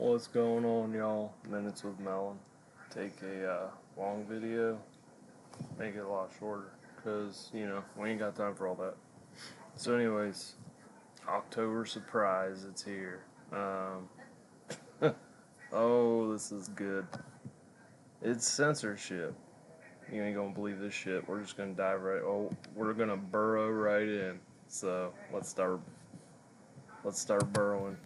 What's going on, y'all? Minutes with Mellon. Take a long video, make it a lot shorter, because, we ain't got time for all that. So anyways, October surprise, it's here. Oh, this is good. It's censorship. You ain't gonna believe this shit. We're just gonna we're gonna burrow right in. So, let's start burrowing.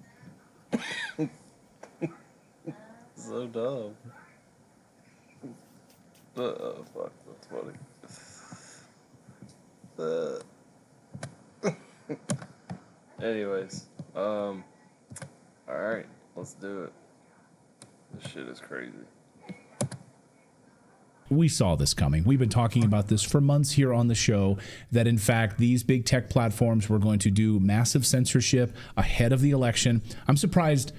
So dumb. Fuck, that's funny. Anyways, alright, let's do it. This shit is crazy. We saw this coming. We've been talking about this for months here on the show, that in fact these big tech platforms were going to do massive censorship ahead of the election. I'm surprised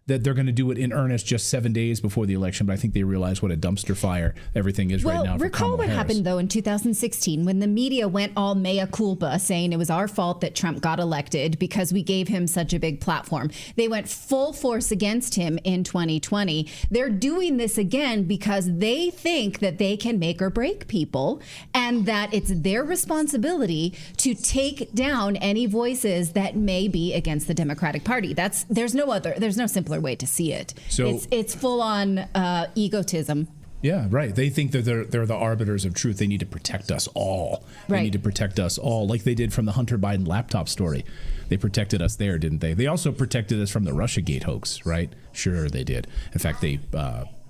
that they're going to do it in earnest just 7 days before the election, but I think they realize what a dumpster fire everything is right now for Kamala Harris. Well, recall what happened, though, in 2016 when the media went all mea culpa, saying it was our fault that Trump got elected because we gave him such a big platform. They went full force against him in 2020. They're doing this again because they think that they can make or break people and that it's their responsibility to take down any voices that may be against the Democratic Party. There's no simpler way to see it. So it's full on egotism. Yeah, right. They think that they're the arbiters of truth. They need to protect us all. They need to protect us all, like they did from the Hunter Biden laptop story. They protected us there, didn't they? They also protected us from the Russiagate hoax, right? Sure, they did. In fact, they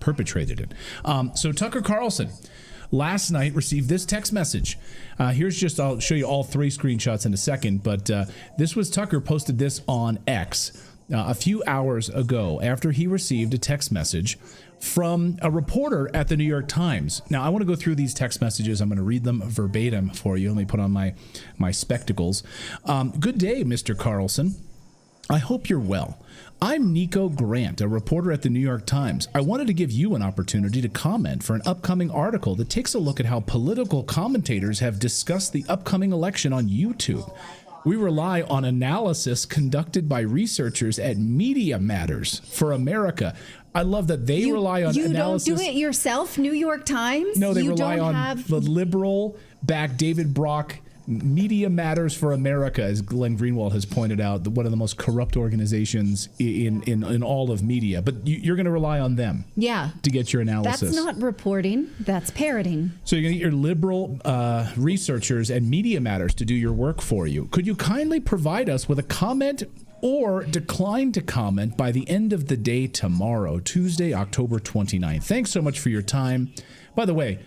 perpetrated it. So Tucker Carlson last night received this text message. I'll show you all three screenshots in a second, but this was Tucker posted this on X a few hours ago after he received a text message from a reporter at the New York Times. Now, I want to go through these text messages. I'm going to read them verbatim for you. Let me put on my spectacles. Good day, Mr. Carlson. I hope you're well. I'm Nico Grant, a reporter at the New York Times. I wanted to give you an opportunity to comment for an upcoming article that takes a look at how political commentators have discussed the upcoming election on YouTube. We rely on analysis conducted by researchers at Media Matters for America. I love that they rely on analysis. You don't do it yourself, New York Times? No, they rely on the liberal-backed David Brock Media Matters for America, as Glenn Greenwald has pointed out, one of the most corrupt organizations in all of media. But you're going to rely on them to get your analysis. That's not reporting. That's parroting. So you're going to get your liberal researchers and Media Matters to do your work for you. Could you kindly provide us with a comment or decline to comment by the end of the day tomorrow, Tuesday, October 29th? Thanks so much for your time. By the way,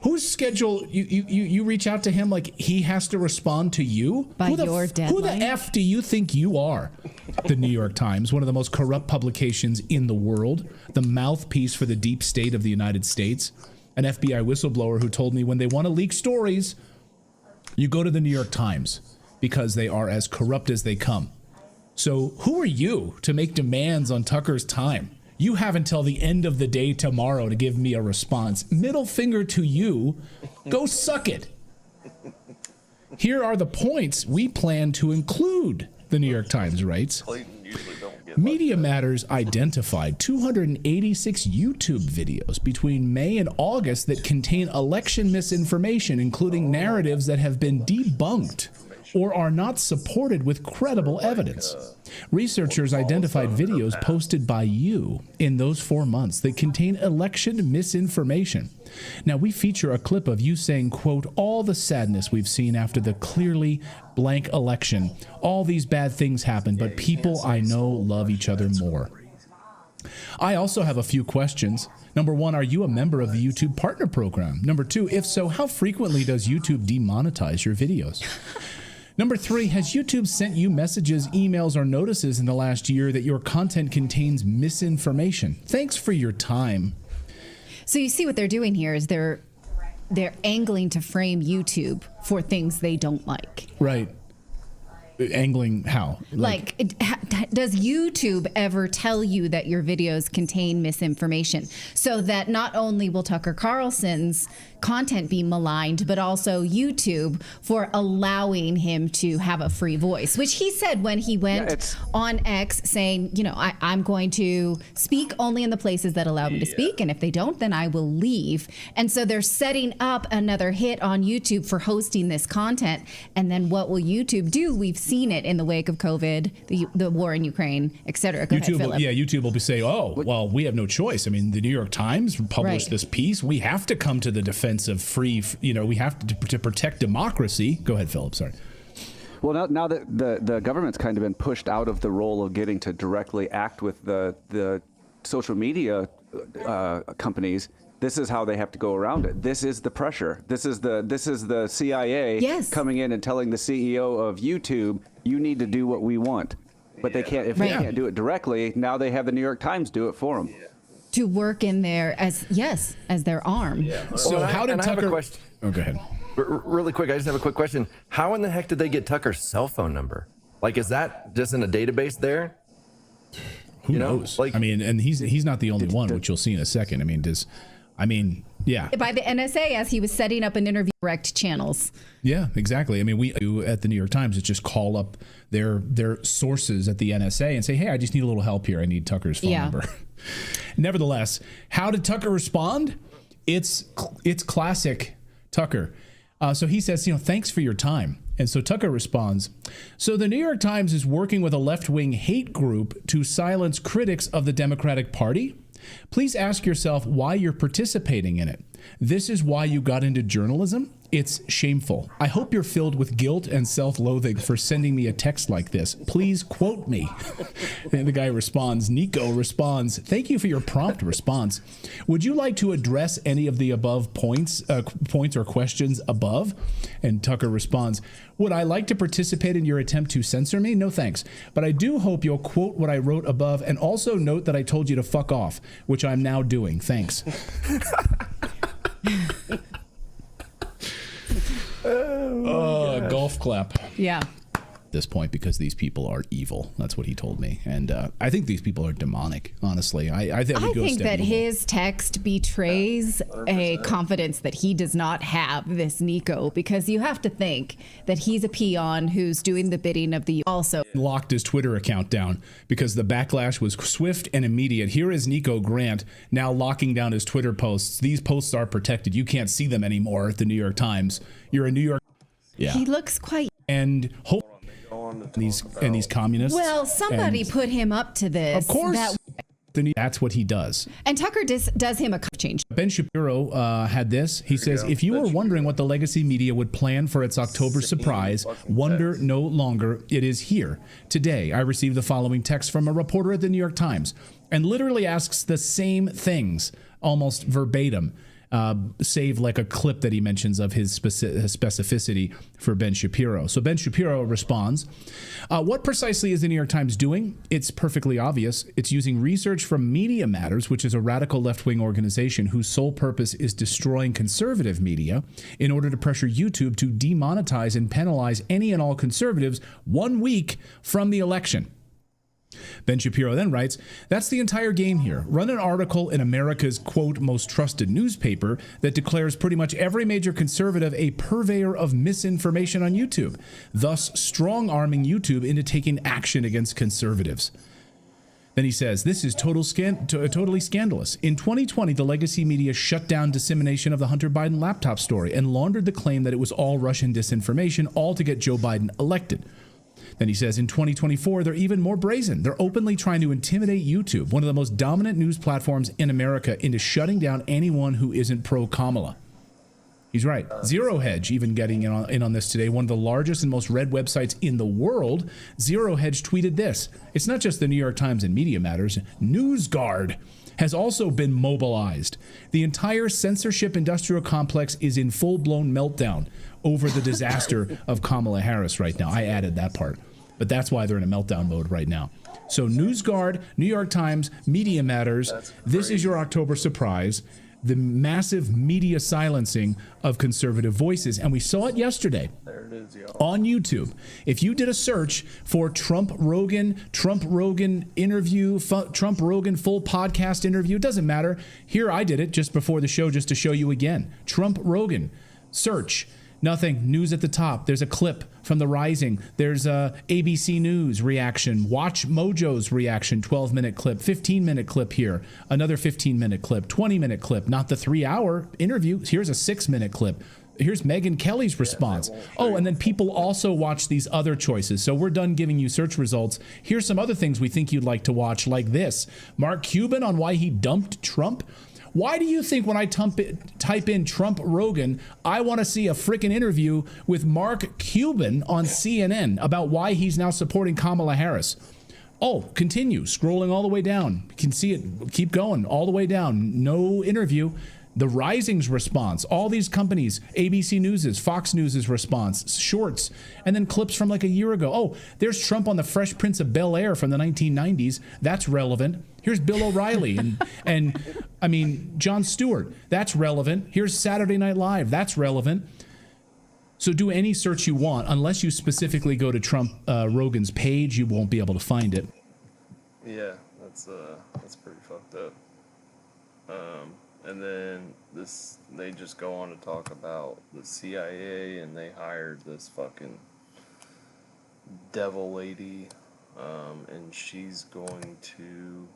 whose schedule, you reach out to him like he has to respond to you? By your deadline? Who the F do you think you are? The New York Times, one of the most corrupt publications in the world, the mouthpiece for the deep state of the United States, an FBI whistleblower who told me when they want to leak stories, you go to the New York Times because they are as corrupt as they come. So who are you to make demands on Tucker's time? You have until the end of the day tomorrow to give me a response. Middle finger to you. Go suck it. Here are the points we plan to include, the New York Times writes. Media Matters identified 286 YouTube videos between May and August that contain election misinformation, including narratives that have been debunked or are not supported with credible evidence. Researchers identified videos posted by you in those 4 months that contain election misinformation. Now, we feature a clip of you saying, quote, all the sadness we've seen after the clearly blank election. All these bad things happen, but people I know love each other more. I also have a few questions. Number one, are you a member of the YouTube Partner Program? Number two, if so, how frequently does YouTube demonetize your videos? Number three, has YouTube sent you messages, emails, or notices in the last year that your content contains misinformation? Thanks for your time. So you see what they're doing here is they're angling to frame YouTube for things they don't like. Right. Angling how? Does YouTube ever tell you that your videos contain misinformation, so that not only will Tucker Carlson's content be maligned, but also YouTube for allowing him to have a free voice, which he said when he went on X saying, I'm going to speak only in the places that allow me to speak, and if they don't, then I will leave. And so they're setting up another hit on YouTube for hosting this content. And then what will YouTube do? We've seen it in the wake of COVID, the war in Ukraine, et cetera. YouTube will be saying, well, we have no choice. I mean, the New York Times published this piece. We have to come to the defense of free, we have to protect democracy. Go ahead, Philip, sorry. Well, now that the government's kind of been pushed out of the role of getting to directly act with the social media companies, this is how they have to go around it. This is the pressure. This is the CIA coming in and telling the CEO of YouTube, you need to do what we want. But they can't, if they can't do it directly, now they have the New York Times do it for them. To work in there as their arm. Yeah. So how did Tucker? I have a question. Oh, go ahead. Really quick, I just have a quick question. How in the heck did they get Tucker's cell phone number? Like, is that just in a database there? Who knows? Like, I mean, and he's not the only one, which you'll see in a second. I mean, yeah. By the NSA as he was setting up an interview direct channels. Yeah, exactly. I mean, we at the New York Times just call up their sources at the NSA and say, hey, I just need a little help here. I need Tucker's phone number. Nevertheless, how did Tucker respond? It's classic Tucker. So he says, thanks for your time. And so Tucker responds, so the New York Times is working with a left-wing hate group to silence critics of the Democratic Party. Please ask yourself why you're participating in it. This is why you got into journalism? It's shameful. I hope you're filled with guilt and self-loathing for sending me a text like this. Please quote me. And the guy responds, Nico responds, thank you for your prompt response. Would you like to address any of the above points or questions above? And Tucker responds, would I like to participate in your attempt to censor me? No thanks. But I do hope you'll quote what I wrote above and also note that I told you to fuck off, which I'm now doing. Thanks. Golf clap. Yeah. At this point, because these people are evil. That's what he told me. And I think these people are demonic, honestly. I think that his text betrays a confidence that he does not have, this Nico, because you have to think that he's a peon who's doing the bidding of the also. Locked his Twitter account down because the backlash was swift and immediate. Here is Nico Grant now locking down his Twitter posts. These posts are protected. You can't see them anymore at the New York Times. You're a New York. Yeah. He looks quite. And these communists. Well, somebody put him up to this. Of course. That's what he does. And Tucker does him a change. Ben Shapiro had this. He says, if you were wondering what the legacy media would plan for its October surprise, wonder no longer. It is here. Today, I received the following text from a reporter at the New York Times and literally asks the same things, almost verbatim. Save like a clip that he mentions of his specificity for Ben Shapiro. So Ben Shapiro responds, what precisely is the New York Times doing? It's perfectly obvious. It's using research from Media Matters, which is a radical left-wing organization whose sole purpose is destroying conservative media in order to pressure YouTube to demonetize and penalize any and all conservatives 1 week from the election. Ben Shapiro then writes, that's the entire game here. Run an article in America's, quote, most trusted newspaper that declares pretty much every major conservative a purveyor of misinformation on YouTube, thus strong-arming YouTube into taking action against conservatives. Then he says, this is totally scandalous. In 2020, the legacy media shut down dissemination of the Hunter Biden laptop story and laundered the claim that it was all Russian disinformation, all to get Joe Biden elected. Then he says in 2024, they're even more brazen. They're openly trying to intimidate YouTube, one of the most dominant news platforms in America, into shutting down anyone who isn't pro-Kamala. He's right. Zero Hedge even getting in on this today. One of the largest and most read websites in the world. Zero Hedge tweeted this. It's not just the New York Times and Media Matters. NewsGuard has also been mobilized. The entire censorship industrial complex is in full-blown meltdown over the disaster of Kamala Harris right now. I added that part. But that's why they're in a meltdown mode right now. So NewsGuard, New York Times, Media Matters, this is your October surprise. the massive media silencing of conservative voices. And we saw it yesterday. There it is, y'all. On YouTube. If you did a search for Trump Rogan interview, Trump Rogan full podcast interview, it doesn't matter. Here I did it just before the show just to show you again. Trump Rogan. Search. Nothing. News at the top. There's a clip from The Rising. There's a ABC News reaction. Watch Mojo's reaction, 12-minute clip, 15-minute clip here, another 15-minute clip, 20-minute clip, not the 3-hour interview. Here's a 6-minute clip. Here's Megyn Kelly's response. Oh, and then people also watch these other choices. So we're done giving you search results. Here's some other things we think you'd like to watch, like this. Mark Cuban on why he dumped Trump. Why do you think when I type in Trump Rogan, I want to see a freaking interview with Mark Cuban on CNN about why he's now supporting Kamala Harris? Oh, continue scrolling all the way down. You can see it. Keep going all the way down. No interview. The Rising's response, all these companies, ABC News's, Fox News's response, shorts, and then clips from like a year ago. Oh, there's Trump on the Fresh Prince of Bel-Air from the 1990s. That's relevant. Here's Bill O'Reilly and I mean, Jon Stewart. That's relevant. Here's Saturday Night Live. That's relevant. So do any search you want. Unless you specifically go to Trump Rogan's page, you won't be able to find it. Yeah, that's pretty fucked up. And then they just go on to talk about the CIA, and they hired this fucking devil lady, and she's going to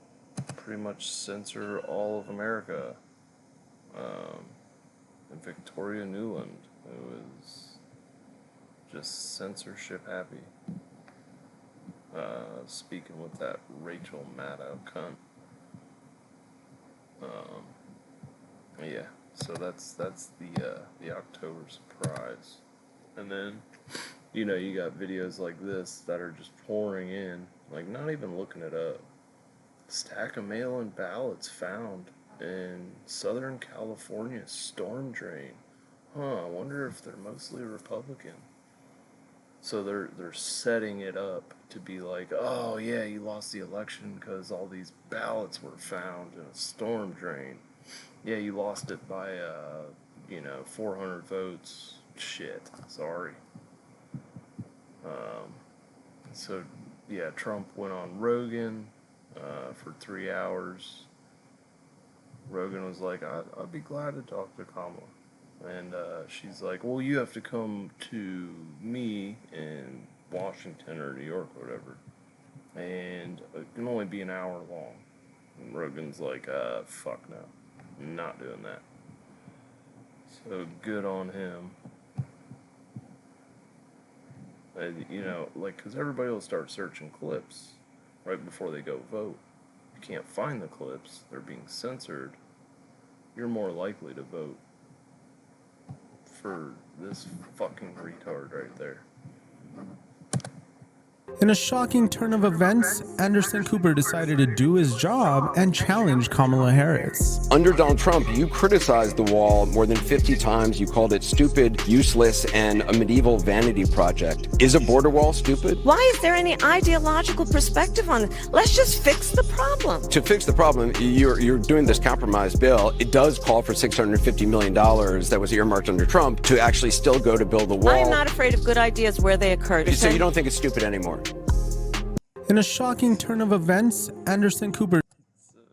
pretty much censor all of America. And Victoria Nuland, who is just censorship happy, speaking with that Rachel Maddow cunt. Yeah, so that's the October surprise. And then, you know, you got videos like this that are just pouring in, like not even looking it up. Stack of mail-in ballots found in Southern California storm drain. I wonder if they're mostly Republican. So they're setting it up to be like, oh yeah, you lost the election because all these ballots were found in a storm drain. Yeah, you lost it by, 400 votes. Shit, sorry. So, yeah, Trump went on Rogan for 3 hours. Rogan was like, I'd be glad to talk to Kamala. And she's like, well, you have to come to me in Washington or New York or whatever. And it can only be an hour long. And Rogan's like, fuck no. Not doing that. So good on him. And, because everybody will start searching clips right before they go vote. If you can't find the clips, they're being censored, you're more likely to vote for this fucking retard right there. In a shocking turn of events, Anderson Cooper decided to do his job and challenge Kamala Harris. Under Donald Trump, you criticized the wall more than 50 times. You called it stupid, useless, and a medieval vanity project. Is a border wall stupid? Why is there any ideological perspective on it? Let's just fix the problem. To fix the problem, you're doing this compromise bill. It does call for $650 million that was earmarked under Trump to actually still go to build the wall. I am not afraid of good ideas where they occurred. Okay? So you don't think it's stupid anymore? In a shocking turn of events, Anderson Cooper. So you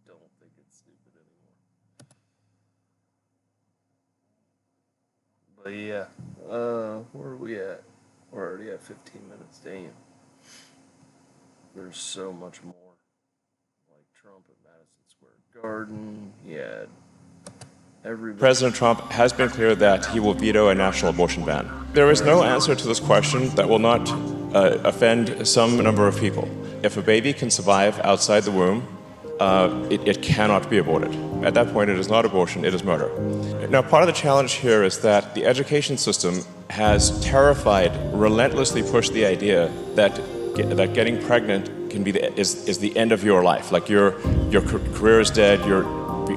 don't think it's stupid anymore. But yeah, where are we at? We're already at 15 minutes. Damn. There's so much more. Like Trump at Madison Square Garden. He had everybody. President Trump has been clear that he will veto a national abortion ban. There is no answer to this question that will not offend some number of people. If a baby can survive outside the womb, it cannot be aborted. At that point, it is not abortion, it is murder. Now, part of the challenge here is that the education system has relentlessly pushed the idea that getting pregnant is the end of your life. Like your career is dead, you're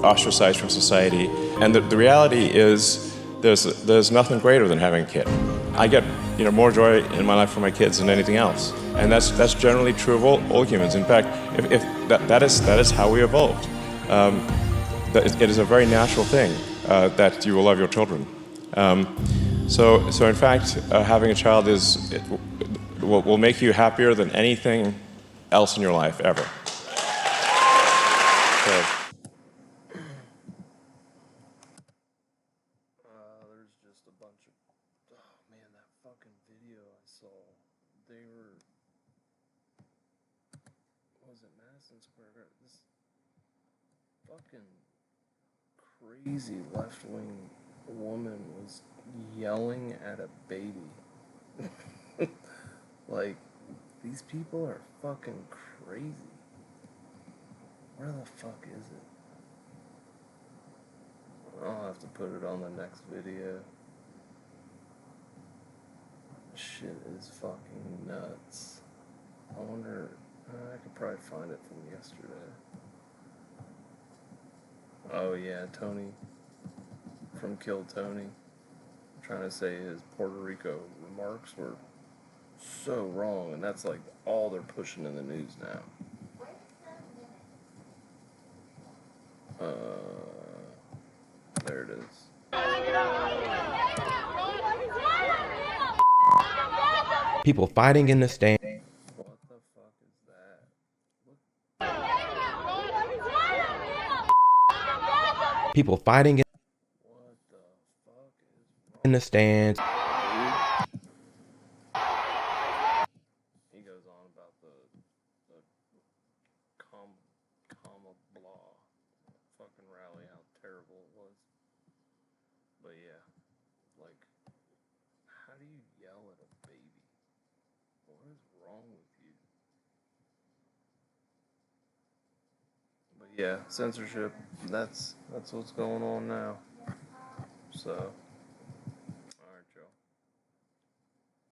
ostracized from society. And the reality is there's nothing greater than having a kid. I get more joy in my life from my kids than anything else, and that's generally true of all humans. In fact, if that is how we evolved. that it is a very natural thing that you will love your children. So in fact, having a child will make you happier than anything else in your life ever. So, there's just a bunch of, oh man, that fucking video I saw, they were, what was it, Madison Square Garden? This fucking crazy left-wing woman was yelling at a baby. Like, these people are fucking crazy. Where the fuck is it? I'll have to put it on the next video. Shit is fucking nuts. I wonder, I could probably find it from yesterday. Oh yeah, Tony from Kill Tony, trying to say his Puerto Rico remarks were so wrong, and that's like all they're pushing in the news now. There it is. People fighting in the stand. What the fuck is that? People fighting What the fuck is in the stands. He goes on about the comma blah fucking rally, how terrible it was. But yeah, like, how do you yell at a baby? What is wrong with you? But yeah, censorship, that's what's going on now. So